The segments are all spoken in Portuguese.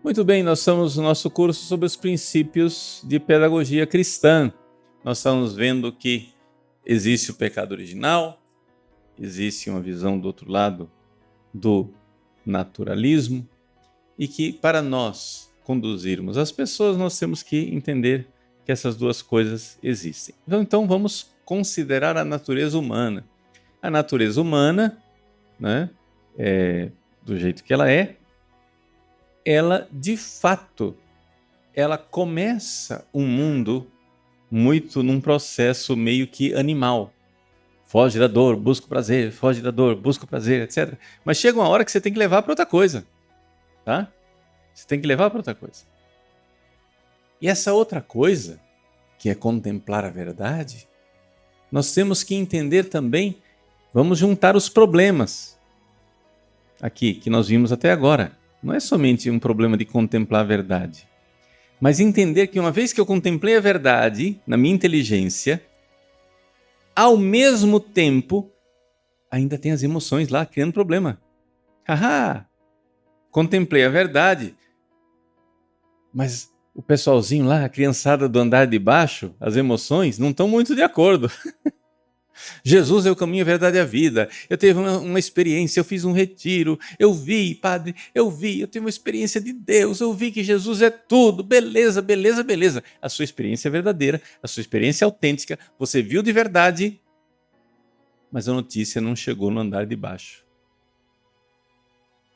Muito bem, nós estamos no nosso curso sobre os princípios de pedagogia cristã. Nós estamos vendo que existe o pecado original, existe uma visão do outro lado do naturalismo e que para nós conduzirmos as pessoas nós temos que entender que essas duas coisas existem. Então vamos considerar a natureza humana. A natureza humana, né, do jeito que ela de fato, ela começa um mundo muito num processo meio que animal. Foge da dor, busca o prazer, foge da dor, busca o prazer, etc. Mas chega uma hora que você tem que levar para outra coisa, tá? Você tem que levar para outra coisa. E essa outra coisa, que é contemplar a verdade, nós temos que entender também, vamos juntar os problemas aqui que nós vimos até agora. Não é somente um problema de contemplar a verdade, mas entender que uma vez que eu contemplei a verdade na minha inteligência, ao mesmo tempo, ainda tem as emoções lá criando problema. Haha! Contemplei a verdade, mas o pessoalzinho lá, a criançada do andar de baixo, as emoções não estão muito de acordo. Jesus é o caminho, a verdade e a vida. Eu tive uma experiência, eu fiz um retiro, eu vi, padre, eu tive uma experiência de Deus, eu vi que Jesus é tudo, beleza, beleza, beleza. A sua experiência é verdadeira, a sua experiência é autêntica, você viu de verdade, mas a notícia não chegou no andar de baixo.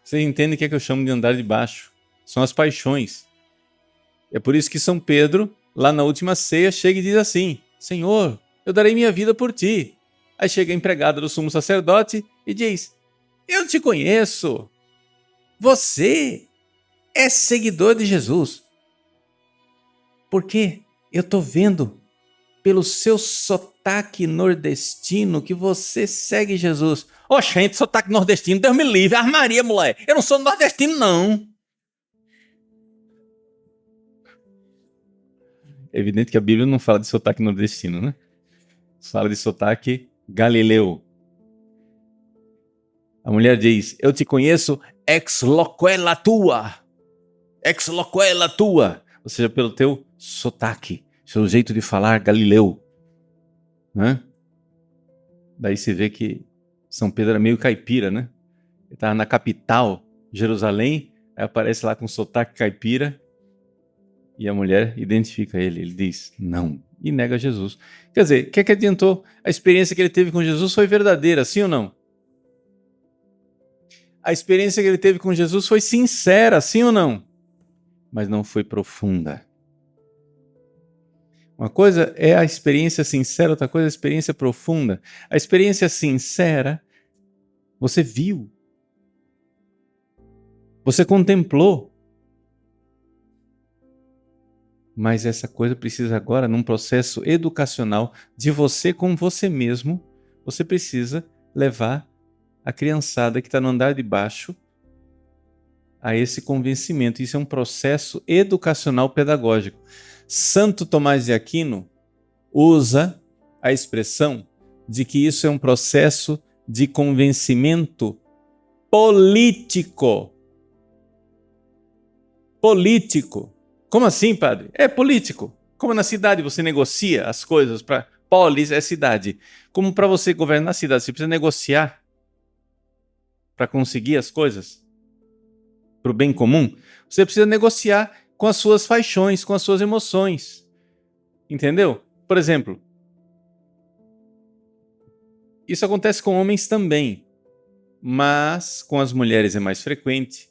Vocês entendem o que é que eu chamo de andar de baixo? São as paixões. É por isso que São Pedro, lá na última ceia, chega e diz assim: Senhor, eu darei minha vida por ti. Aí chega a empregada do sumo sacerdote e diz: eu te conheço. Você é seguidor de Jesus. Porque eu estou vendo pelo seu sotaque nordestino que você segue Jesus. Oxente, sotaque nordestino, Deus me livre. Maria, mulher, eu não sou nordestino, não. É evidente que a Bíblia não fala de sotaque nordestino, né? Fala de sotaque galileu. A mulher diz: eu te conheço ex loquela tua. Ex loquela tua. Ou seja, pelo teu sotaque, seu jeito de falar galileu. Né? Daí se vê que São Pedro era meio caipira, né? Ele estava na capital, Jerusalém, aí aparece lá com sotaque caipira e a mulher identifica ele. Ele diz: não. E nega Jesus. Quer dizer, o que adiantou? A experiência que ele teve com Jesus foi verdadeira, sim ou não? A experiência que ele teve com Jesus foi sincera, sim ou não? Mas não foi profunda. Uma coisa é a experiência sincera, outra coisa é a experiência profunda. A experiência sincera, você viu, você contemplou. Mas essa coisa precisa agora, num processo educacional de você com você mesmo, você precisa levar a criançada que está no andar de baixo a esse convencimento. Isso é um processo educacional pedagógico. Santo Tomás de Aquino usa a expressão de que isso é um processo de convencimento político. Político. Como assim, padre? É político. Como na cidade você negocia as coisas para... Polis é cidade. Como para você governar a cidade, você precisa negociar para conseguir as coisas para o bem comum. Você precisa negociar com as suas paixões, com as suas emoções. Entendeu? Por exemplo, isso acontece com homens também, mas com as mulheres é mais frequente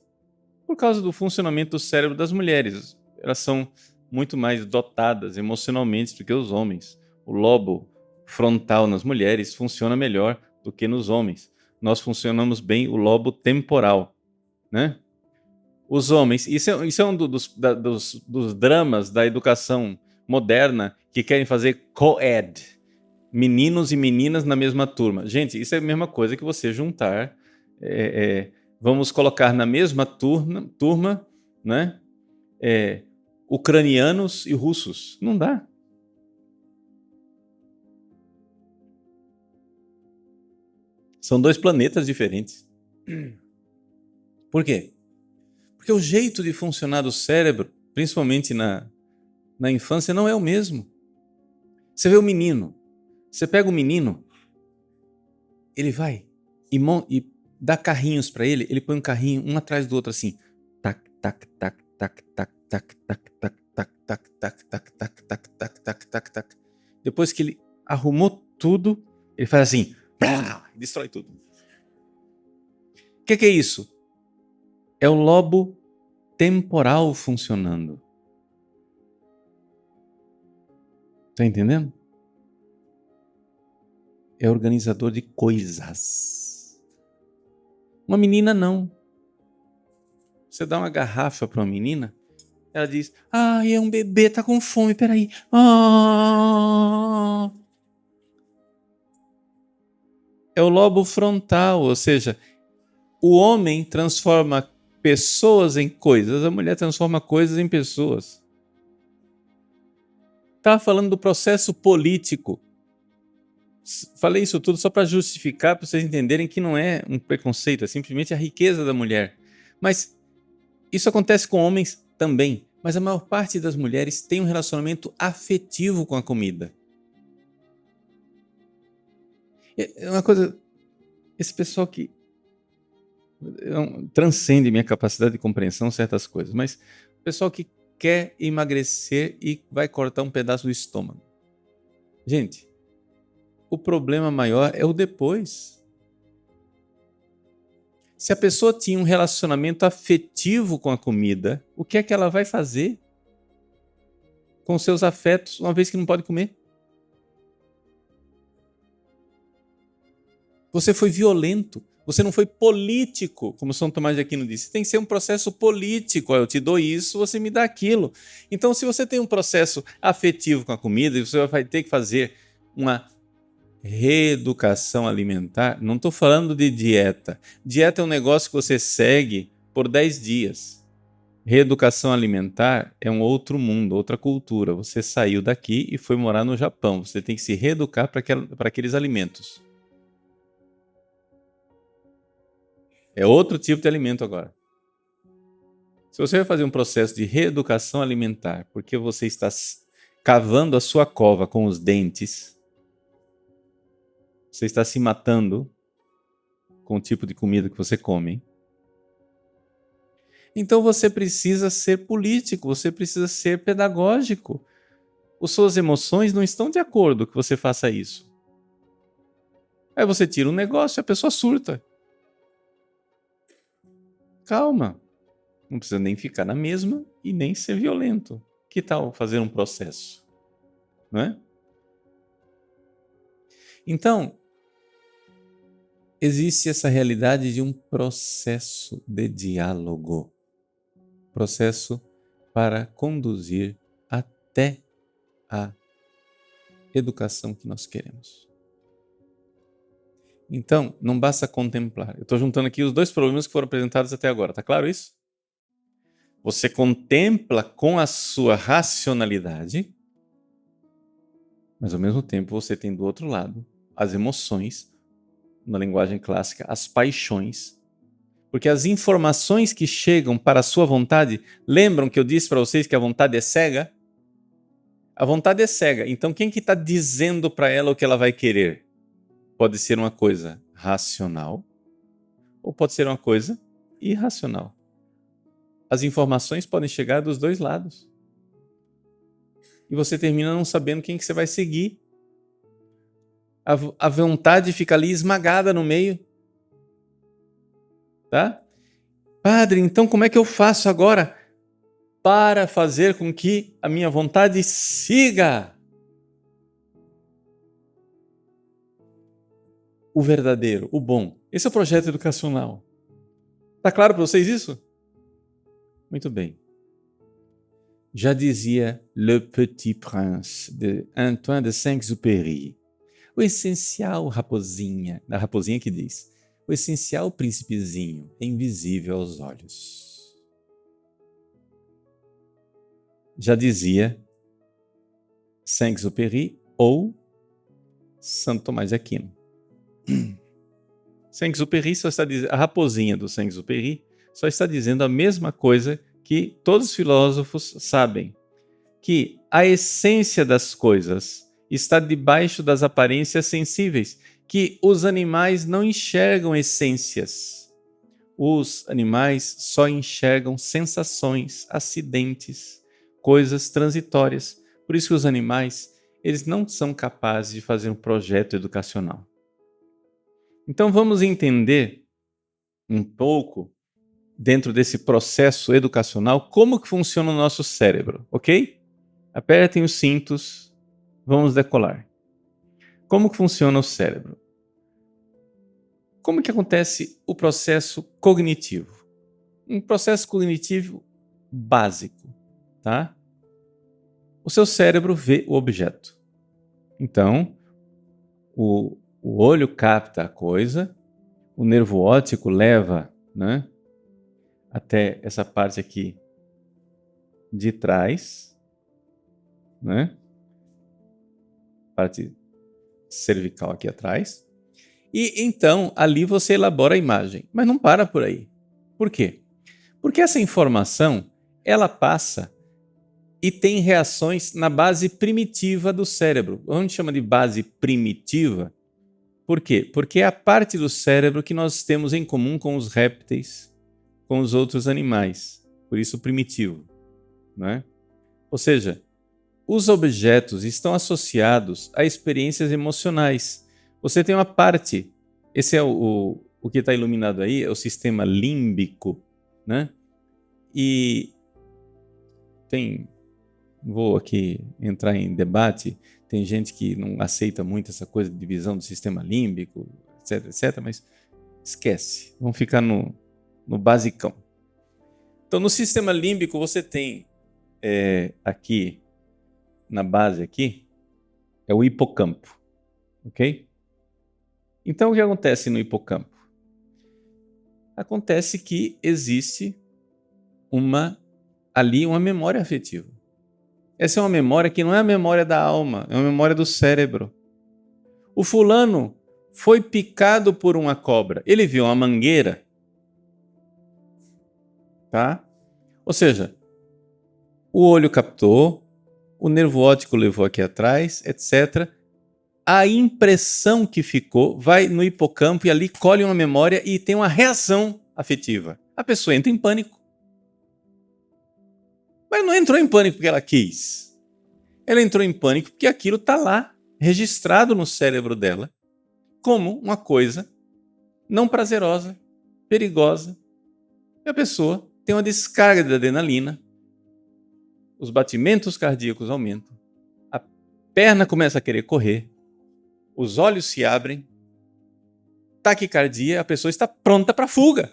por causa do funcionamento do cérebro das mulheres. Elas são muito mais dotadas emocionalmente do que os homens. O lobo frontal nas mulheres funciona melhor do que nos homens. Nós funcionamos bem o lobo temporal, né? Os homens, isso é um dos dramas da educação moderna que querem fazer co-ed, meninos e meninas na mesma turma. Gente, isso é a mesma coisa que você juntar, vamos colocar na mesma turma, né? Ucranianos e russos. Não dá. São dois planetas diferentes. Por quê? Porque o jeito de funcionar do cérebro, principalmente na infância, não é o mesmo. Você vê o menino, você pega o menino, ele vai e dá carrinhos para ele põe um carrinho um atrás do outro assim, tac, tac, tac, tac, tac, tac, tac, tac, tac, tac, tac, tac, tac, tac, tac, tac, tac, tac. Depois que ele arrumou tudo, ele faz assim, destrói tudo. O que é isso? É o lobo temporal funcionando. Tá entendendo? É organizador de coisas. Uma menina não. Você dá uma garrafa para uma menina, ela diz, é um bebê, tá com fome, peraí. É o lobo frontal, ou seja, o homem transforma pessoas em coisas, a mulher transforma coisas em pessoas. Estava falando do processo político. Falei isso tudo só para justificar, para vocês entenderem que não é um preconceito, é simplesmente a riqueza da mulher. Mas isso acontece com homens também. Mas a maior parte das mulheres tem um relacionamento afetivo com a comida. É uma coisa... Esse pessoal que transcende minha capacidade de compreensão certas coisas, mas o pessoal que quer emagrecer e vai cortar um pedaço do estômago. Gente, o problema maior é o depois. Se a pessoa tinha um relacionamento afetivo com a comida, o que é que ela vai fazer com seus afetos, uma vez que não pode comer? Você foi violento, você não foi político, como São Tomás de Aquino disse. Tem que ser um processo político. Eu te dou isso, você me dá aquilo. Então, se você tem um processo afetivo com a comida, você vai ter que fazer uma reeducação alimentar. Não estou falando de dieta. Dieta é um negócio que você segue por 10 dias. Reeducação alimentar é um outro mundo, outra cultura. Você saiu daqui e foi morar no Japão. Você tem que se reeducar para aqueles alimentos. É outro tipo de alimento agora. Se você vai fazer um processo de reeducação alimentar porque você está cavando a sua cova com os dentes, você está se matando com o tipo de comida que você come, então você precisa ser político, você precisa ser pedagógico. As suas emoções não estão de acordo que você faça isso. Aí você tira um negócio e a pessoa surta. Calma. Não precisa nem ficar na mesma e nem ser violento. Que tal fazer um processo? Não é? Então, existe essa realidade de um processo de diálogo. Processo para conduzir até a educação que nós queremos. Então, não basta contemplar. Eu estou juntando aqui os dois problemas que foram apresentados até agora. Está claro isso? Você contempla com a sua racionalidade, mas ao mesmo tempo você tem do outro lado as emoções, na linguagem clássica, as paixões. Porque as informações que chegam para a sua vontade, lembram que eu disse para vocês que a vontade é cega? A vontade é cega. Então quem que está dizendo para ela o que ela vai querer? Pode ser uma coisa racional ou pode ser uma coisa irracional. As informações podem chegar dos dois lados. E você termina não sabendo quem que você vai seguir. A vontade fica ali esmagada no meio. Tá? Padre, então como é que eu faço agora para fazer com que a minha vontade siga o verdadeiro, o bom? Esse é o projeto educacional. Tá claro para vocês isso? Muito bem. Já dizia Le Petit Prince, de Antoine de Saint-Exupéry. O essencial, raposinha, da raposinha que diz, o essencial príncipezinho é invisível aos olhos. Já dizia Saint-Exupéry ou Santo Tomás de Aquino. Saint-Exupéry só está dizendo, a raposinha do Saint-Exupéry só está dizendo a mesma coisa que todos os filósofos sabem, que a essência das coisas está debaixo das aparências sensíveis, que os animais não enxergam essências. Os animais só enxergam sensações, acidentes, coisas transitórias. Por isso que os animais, eles não são capazes de fazer um projeto educacional. Então vamos entender um pouco, dentro desse processo educacional, como que funciona o nosso cérebro, ok? Apertem os cintos, vamos decolar. Como que funciona o cérebro? Como que acontece o processo cognitivo? Um processo cognitivo básico, tá? O seu cérebro vê o objeto. Então, o olho capta a coisa, o nervo óptico leva, né, até essa parte aqui de trás, né? Parte cervical aqui atrás. E então, ali você elabora a imagem. Mas não para por aí. Por quê? Porque essa informação, ela passa e tem reações na base primitiva do cérebro. A gente chama de base primitiva. Por quê? Porque é a parte do cérebro que nós temos em comum com os répteis, com os outros animais. Por isso, primitivo, né? Ou seja, os objetos estão associados a experiências emocionais. Você tem uma parte, esse é o que está iluminado aí, é o sistema límbico, né? E vou aqui entrar em debate, tem gente que não aceita muito essa coisa de divisão do sistema límbico, etc, etc, mas esquece, vamos ficar no basicão. Então, no sistema límbico, você tem aqui, na base aqui, é o hipocampo, ok? Então, o que acontece no hipocampo? Acontece que existe ali uma memória afetiva. Essa é uma memória que não é a memória da alma, é uma memória do cérebro. O fulano foi picado por uma cobra. Ele viu uma mangueira, tá? Ou seja, o olho captou, o nervo óptico levou aqui atrás, etc. A impressão que ficou vai no hipocampo e ali colhe uma memória e tem uma reação afetiva. A pessoa entra em pânico. Mas não entrou em pânico porque ela quis. Ela entrou em pânico porque aquilo está lá, registrado no cérebro dela, como uma coisa não prazerosa, perigosa. E a pessoa tem uma descarga de adrenalina, os batimentos cardíacos aumentam, a perna começa a querer correr, os olhos se abrem, taquicardia, a pessoa está pronta para a fuga.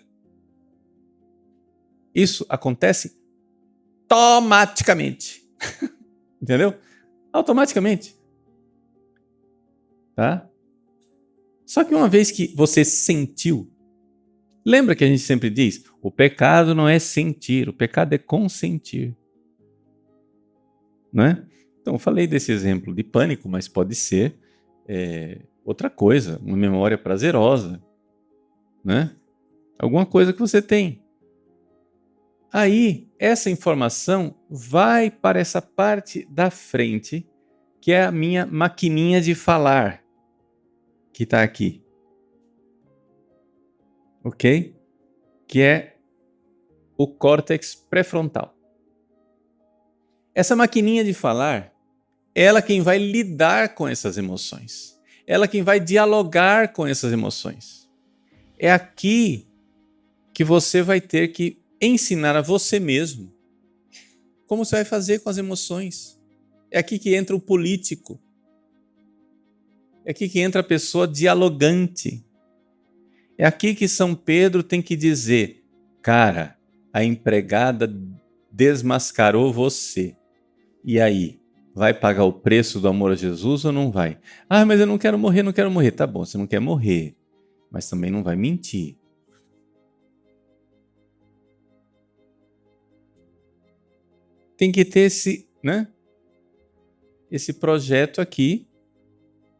Isso acontece automaticamente. Entendeu? Automaticamente. Tá? Só que uma vez que você sentiu, lembra que a gente sempre diz, o pecado não é sentir, o pecado é consentir. Né? Então, eu falei desse exemplo de pânico, mas pode ser outra coisa, uma memória prazerosa, né? Alguma coisa que você tem. Aí, essa informação vai para essa parte da frente, que é a minha maquininha de falar, que está aqui. Ok? Que é o córtex pré-frontal. Essa maquininha de falar, ela quem vai lidar com essas emoções. Ela quem vai dialogar com essas emoções. É aqui que você vai ter que ensinar a você mesmo como você vai fazer com as emoções. É aqui que entra o político. É aqui que entra a pessoa dialogante. É aqui que São Pedro tem que dizer, cara, a empregada desmascarou você. E aí? Vai pagar o preço do amor a Jesus ou não vai? Ah, mas eu não quero morrer, não quero morrer. Tá bom, você não quer morrer, mas também não vai mentir. Tem que ter esse projeto aqui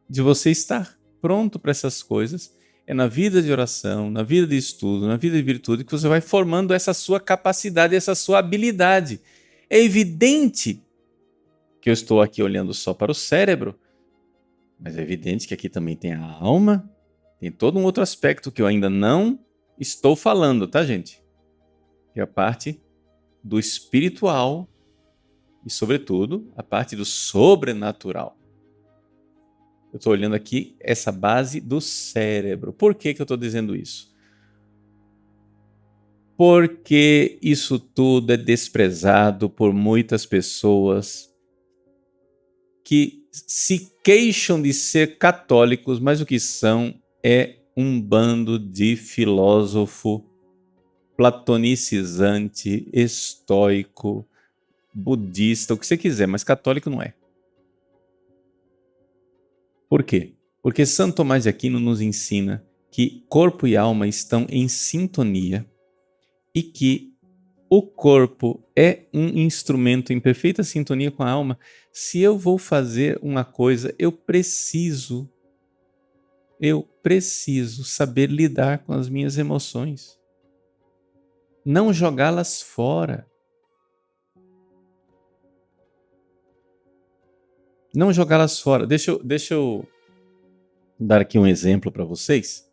de você estar pronto para essas coisas. É na vida de oração, na vida de estudo, na vida de virtude que você vai formando essa sua capacidade, essa sua habilidade. É evidente que eu estou aqui olhando só para o cérebro, mas é evidente que aqui também tem a alma, tem todo um outro aspecto que eu ainda não estou falando, tá, gente? Que é a parte do espiritual e, sobretudo, a parte do sobrenatural. Eu estou olhando aqui essa base do cérebro. Por que eu estou dizendo isso? Porque isso tudo é desprezado por muitas pessoas que se queixam de ser católicos, mas o que são é um bando de filósofo platonicizante, estoico, budista, o que você quiser, mas católico não é. Por quê? Porque Santo Tomás de Aquino nos ensina que corpo e alma estão em sintonia e que o corpo é um instrumento em perfeita sintonia com a alma. Se eu vou fazer uma coisa, eu preciso saber lidar com as minhas emoções. Não jogá-las fora. Não jogá-las fora. Deixa eu dar aqui um exemplo para vocês.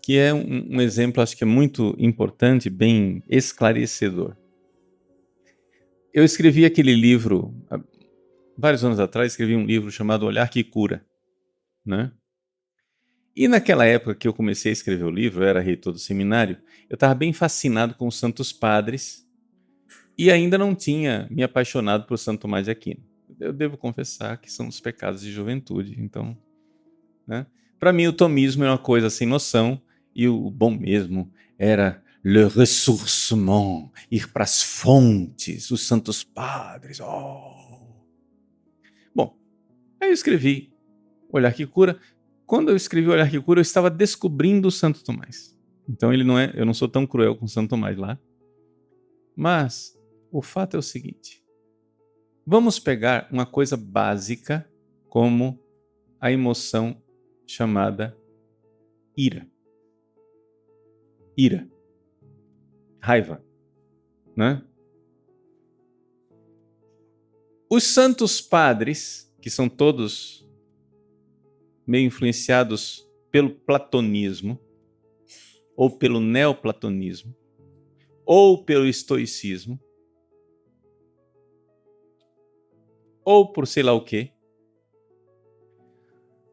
Que é um exemplo, acho que é muito importante, bem esclarecedor. Eu escrevi aquele livro, vários anos atrás, escrevi um livro chamado Olhar que Cura, né? E naquela época que eu comecei a escrever o livro, eu era reitor do seminário, eu estava bem fascinado com os santos padres e ainda não tinha me apaixonado por Santo Tomás de Aquino. Eu devo confessar que são os pecados de juventude, então, né? Para mim o tomismo é uma coisa sem noção e o bom mesmo era le ressourcement, ir para as fontes, os santos padres. Bom, aí eu escrevi Olhar que Cura. Quando eu escrevi Olhar que Cura, eu estava descobrindo o Santo Tomás. Então eu não sou tão cruel com Santo Tomás lá. Mas o fato é o seguinte: vamos pegar uma coisa básica como a emoção chamada ira. Ira. Raiva, né? Os santos padres, que são todos meio influenciados pelo platonismo, ou pelo neoplatonismo, ou pelo estoicismo, ou por sei lá o quê.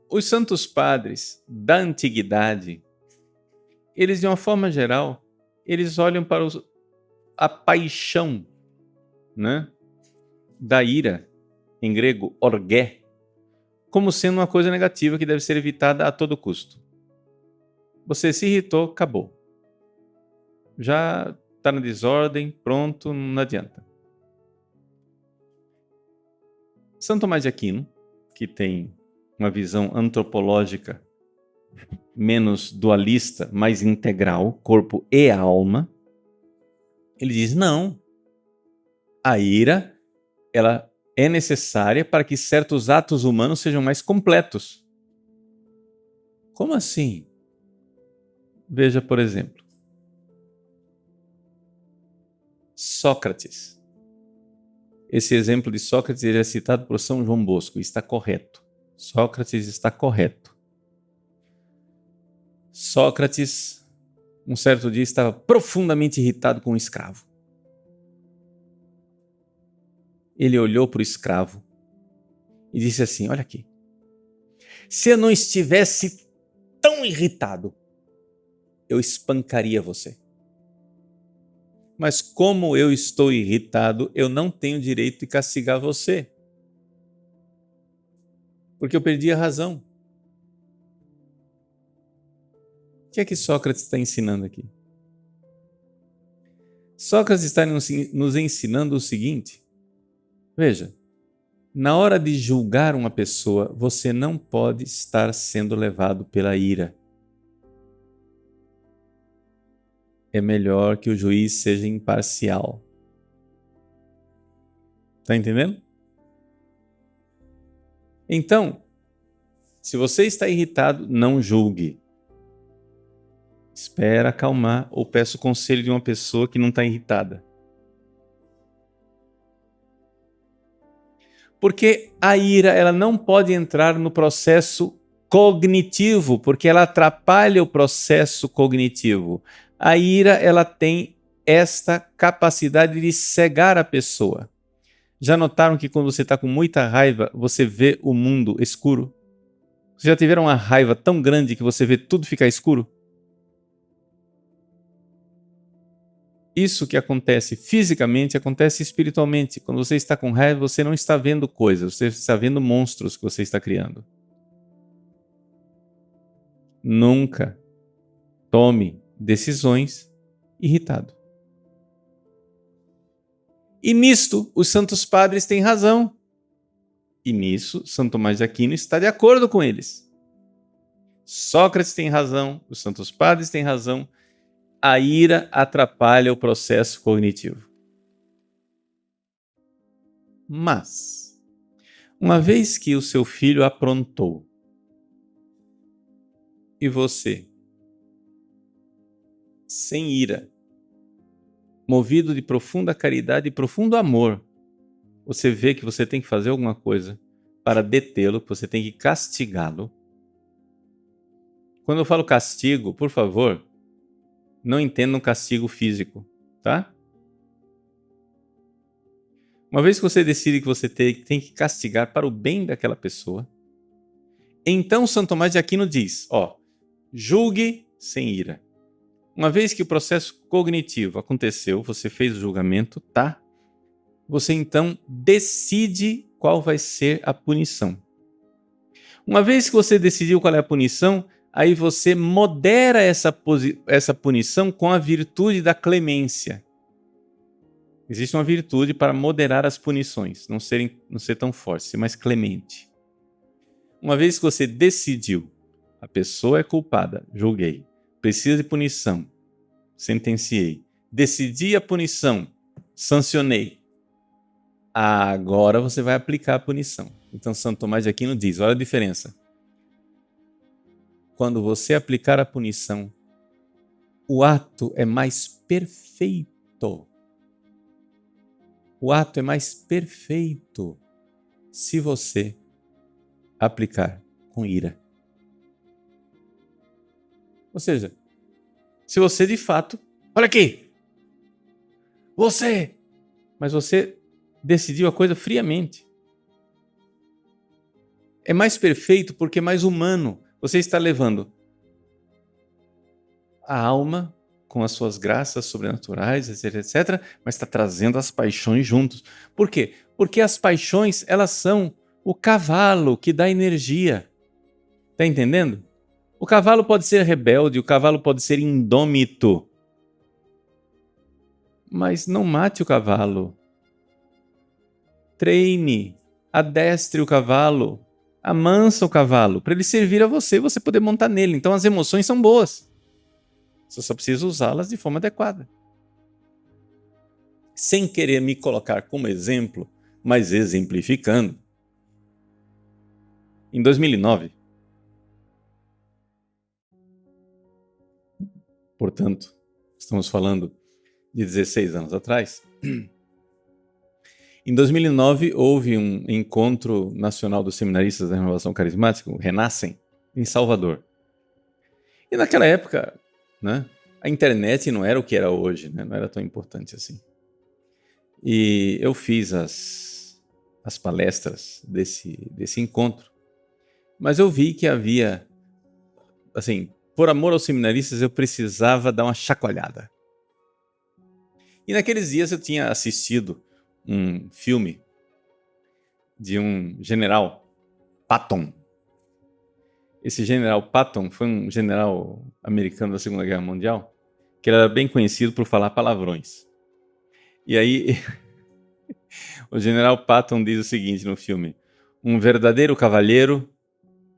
Os santos padres da antiguidade, eles de uma forma geral, eles olham para a paixão, né, da ira, em grego orgé, como sendo uma coisa negativa que deve ser evitada a todo custo. Você se irritou, acabou. Já está na desordem, pronto, não adianta. Santo Tomás de Aquino, que tem uma visão antropológica menos dualista, mais integral, corpo e alma, ele diz, não, a ira, ela é necessária para que certos atos humanos sejam mais completos. Como assim? Veja, por exemplo, Sócrates. Esse exemplo de Sócrates ele é citado por São João Bosco, está correto. Sócrates está correto. Sócrates, um certo dia, estava profundamente irritado com um escravo. Ele olhou para o escravo e disse assim, olha aqui, se eu não estivesse tão irritado, eu espancaria você. Mas como eu estou irritado, eu não tenho direito de castigar você. Porque eu perdi a razão. O que é que Sócrates está ensinando aqui? Sócrates está nos ensinando o seguinte. Veja, na hora de julgar uma pessoa, você não pode estar sendo levado pela ira. É melhor que o juiz seja imparcial. Está entendendo? Então, Se você está irritado, não julgue. Espera acalmar ou peça o conselho de uma pessoa que não está irritada. Porque a ira, ela não pode entrar no processo cognitivo, porque ela atrapalha o processo cognitivo. A ira, ela tem esta capacidade de cegar a pessoa. Já notaram que quando você está com muita raiva, você vê o mundo escuro? Vocês já tiveram uma raiva tão grande que você vê tudo ficar escuro? Isso que acontece fisicamente, acontece espiritualmente. Quando você está com raiva, você não está vendo coisas, você está vendo monstros que você está criando. Nunca tome decisões irritado. E nisto, os santos padres têm razão. E nisso, São Tomás de Aquino está de acordo com eles. Sócrates tem razão, os santos padres têm razão. A ira atrapalha o processo cognitivo. Mas, uma vez que o seu filho aprontou e você, sem ira, movido de profunda caridade e profundo amor, você vê que você tem que fazer alguma coisa para detê-lo, que você tem que castigá-lo. Quando eu falo castigo, por favor, não entendam castigo físico, tá? Uma vez que você decide que você tem que castigar para o bem daquela pessoa, então São Tomás de Aquino diz, julgue sem ira. Uma vez que o processo cognitivo aconteceu, você fez o julgamento, tá? Você então decide qual vai ser a punição. Uma vez que você decidiu qual é a punição, aí você modera essa punição com a virtude da clemência. Existe uma virtude para moderar as punições, não ser tão forte, ser mais clemente. Uma vez que você decidiu, a pessoa é culpada, julguei, precisa de punição, sentenciei, decidi a punição, sancionei. Agora você vai aplicar a punição. Então Santo Tomás de Aquino diz, olha a diferença. Quando você aplicar a punição, o ato é mais perfeito. O ato é mais perfeito se você aplicar com ira. Ou seja, se você de fato... Olha aqui! Mas você decidiu a coisa friamente. É mais perfeito porque é mais humano. Você está levando a alma com as suas graças sobrenaturais, etc, etc, mas está trazendo as paixões juntos. Por quê? Porque as paixões, elas são o cavalo que dá energia. Está entendendo? O cavalo pode ser rebelde, o cavalo pode ser indômito. Mas não mate o cavalo. Treine, adestre o cavalo, amansa o cavalo, para ele servir a você e você poder montar nele. Então as emoções são boas. Você só precisa usá-las de forma adequada. Sem querer me colocar como exemplo, mas exemplificando. Em 2009, portanto, estamos falando de 16 anos atrás, em 2009 houve um encontro nacional dos seminaristas da Renovação Carismática, o Renascem, em Salvador. E naquela época, né, a internet não era o que era hoje, né, não era tão importante assim. E eu fiz as palestras desse encontro, mas eu vi que havia, assim, por amor aos seminaristas, eu precisava dar uma chacoalhada. E naqueles dias eu tinha assistido um filme de um general, Patton. Esse general Patton foi um general americano da Segunda Guerra Mundial, que era bem conhecido por falar palavrões. E aí, o general Patton diz o seguinte no filme: um verdadeiro cavalheiro,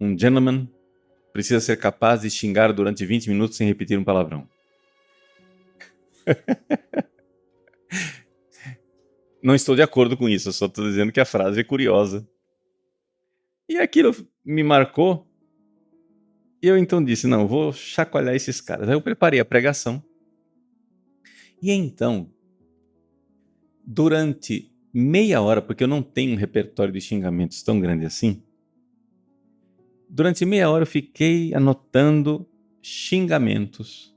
um gentleman, precisa ser capaz de xingar durante 20 minutos sem repetir um palavrão. Não estou de acordo com isso, eu só estou dizendo que a frase é curiosa. E aquilo me marcou, E eu então disse, não, vou chacoalhar esses caras. Aí eu preparei a pregação. E então, durante meia hora, porque eu não tenho um repertório de xingamentos tão grande assim, durante meia hora eu fiquei anotando xingamentos,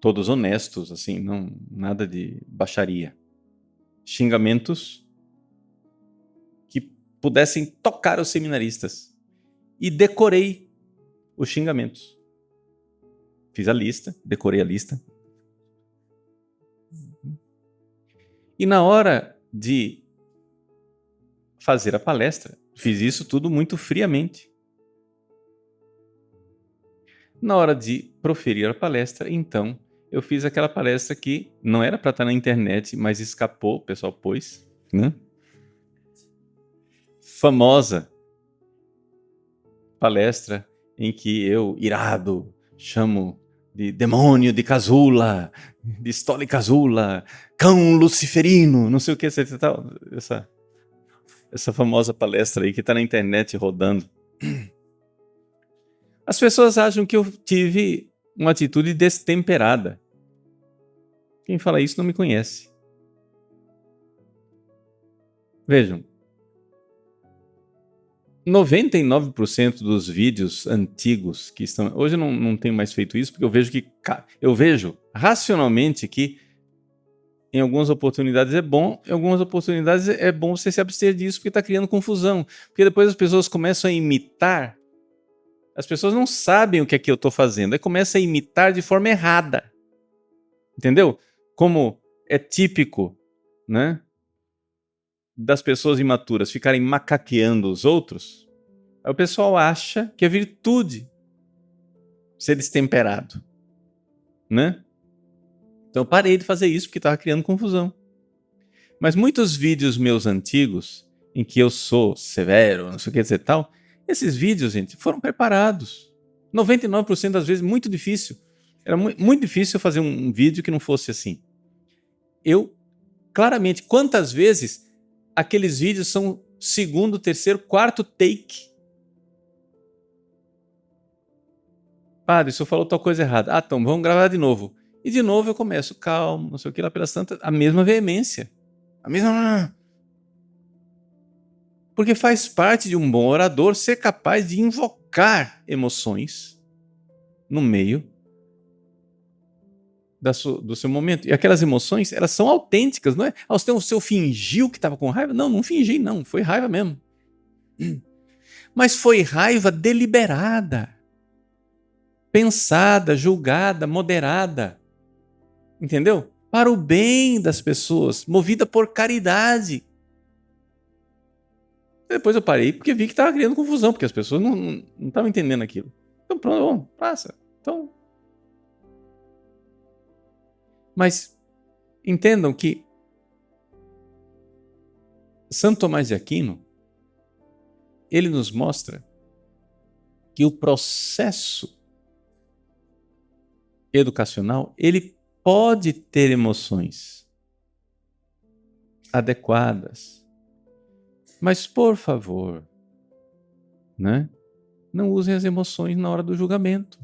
todos honestos, assim, não nada de baixaria. Xingamentos que pudessem tocar os seminaristas. E decorei os xingamentos. Fiz a lista, decorei a lista. E na hora de fazer a palestra, fiz isso tudo muito friamente. Na hora de proferir a palestra, então, eu fiz aquela palestra que não era para estar na internet, mas escapou, o pessoal pôs, né? Famosa palestra em que eu, irado, chamo de demônio de Casula, de Stole Casula, cão luciferino, não sei o que, essa famosa palestra aí que está na internet rodando. As pessoas acham que eu tive uma atitude destemperada. Quem fala isso não me conhece. Vejam, 99% dos vídeos antigos que estão... Hoje eu não tenho mais feito isso, porque eu vejo racionalmente que em algumas oportunidades é bom, em algumas oportunidades é bom você se abster disso, porque está criando confusão. Porque depois as pessoas começam a imitar. As pessoas não sabem o que é que eu estou fazendo, aí começa a imitar de forma errada. Entendeu? Como é típico, né, das pessoas imaturas ficarem macaqueando os outros, aí o pessoal acha que é virtude ser destemperado, né? Então eu parei de fazer isso porque estava criando confusão. Mas muitos vídeos meus antigos, em que eu sou severo, não sei o que dizer tal, esses vídeos, gente, foram preparados. 99% das vezes, muito difícil. Era muito difícil fazer um vídeo que não fosse assim. Eu, claramente, quantas vezes aqueles vídeos são segundo, terceiro, quarto take. Padre, o senhor falou tal coisa errada. Ah, então, vamos gravar de novo. E de novo eu começo, calmo, não sei o que, lá pelas tantas, a mesma veemência. A mesma... Porque faz parte de um bom orador ser capaz de invocar emoções no meio do seu momento. E aquelas emoções, elas são autênticas, não é? Ah, o seu fingiu que estava com raiva? Não, não fingi, não. Foi raiva mesmo. Mas foi raiva deliberada, pensada, julgada, moderada. Entendeu? Para o bem das pessoas, movida por caridade. Depois eu parei porque vi que estava criando confusão, porque as pessoas não estavam entendendo aquilo. Então pronto, bom, passa. Então... Mas entendam que Santo Tomás de Aquino, ele nos mostra que o processo educacional, ele pode ter emoções adequadas. Mas, por favor, né? Não usem as emoções na hora do julgamento.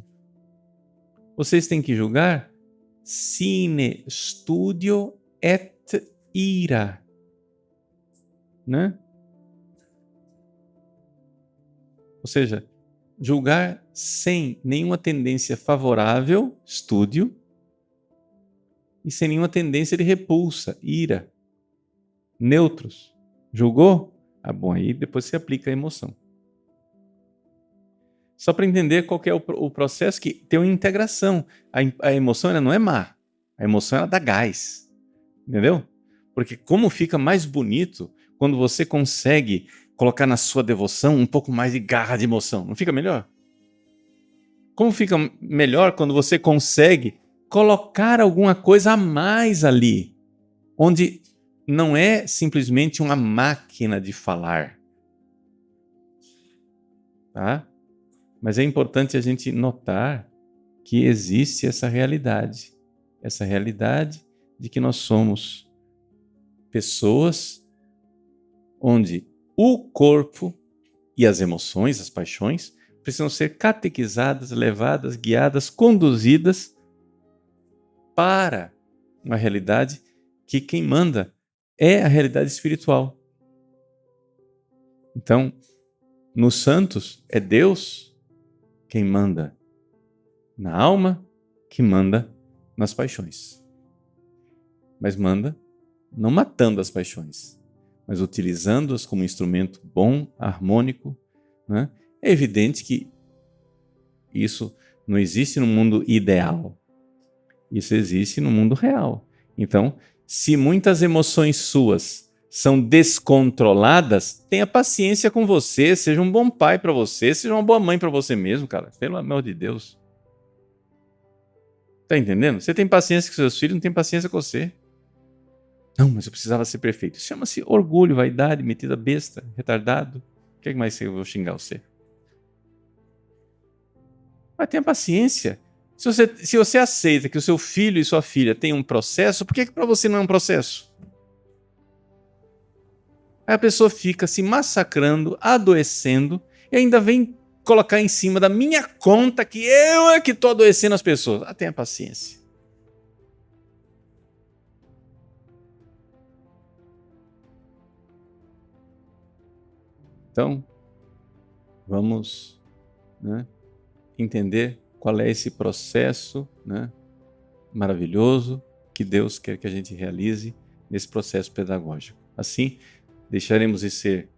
Vocês têm que julgar sine studio et ira, né? Ou seja, julgar sem nenhuma tendência favorável, estúdio, e sem nenhuma tendência de repulsa, ira. Neutros. Julgou? Ah, bom, aí depois você aplica a emoção. Só para entender qual que é o processo, que tem uma integração. A emoção ela não é má. A emoção ela dá gás. Entendeu? Porque como fica mais bonito quando você consegue colocar na sua devoção um pouco mais de garra de emoção. Não fica melhor? Como fica melhor quando você consegue colocar alguma coisa a mais ali, onde não é simplesmente uma máquina de falar. Tá? Mas é importante a gente notar que existe essa realidade de que nós somos pessoas onde o corpo e as emoções, as paixões, precisam ser catequizadas, levadas, guiadas, conduzidas para uma realidade que quem manda é a realidade espiritual. Então, nos santos, é Deus quem manda na alma, que manda nas paixões. Mas manda não matando as paixões, mas utilizando-as como instrumento bom, harmônico, né? É evidente que isso não existe no mundo ideal. Isso existe no mundo real. Então, se muitas emoções suas são descontroladas, tenha paciência com você, seja um bom pai para você, seja uma boa mãe para você mesmo, cara. Pelo amor de Deus. Tá entendendo? Você tem paciência com seus filhos, não tem paciência com você. Não, mas eu precisava ser perfeito. Isso chama-se orgulho, vaidade, metida besta, retardado. O que mais eu vou xingar você? Mas tenha paciência. Se você aceita que o seu filho e sua filha têm um processo, por que para você não é um processo? Aí a pessoa fica se massacrando, adoecendo, e ainda vem colocar em cima da minha conta que eu é que estou adoecendo as pessoas. Tenha paciência. Então, vamos, né, entender qual é esse processo, né, maravilhoso que Deus quer que a gente realize nesse processo pedagógico. Assim, deixaremos de ser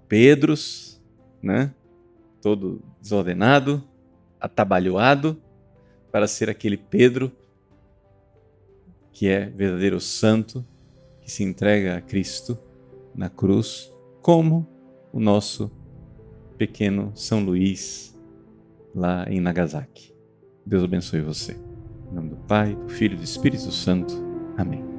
Pedros, né, todo desordenado, atabalhoado, para ser aquele Pedro que é verdadeiro santo, que se entrega a Cristo na cruz, como o nosso pequeno São Luís lá em Nagasaki. Deus abençoe você. Em nome do Pai, do Filho e do Espírito Santo. Amém.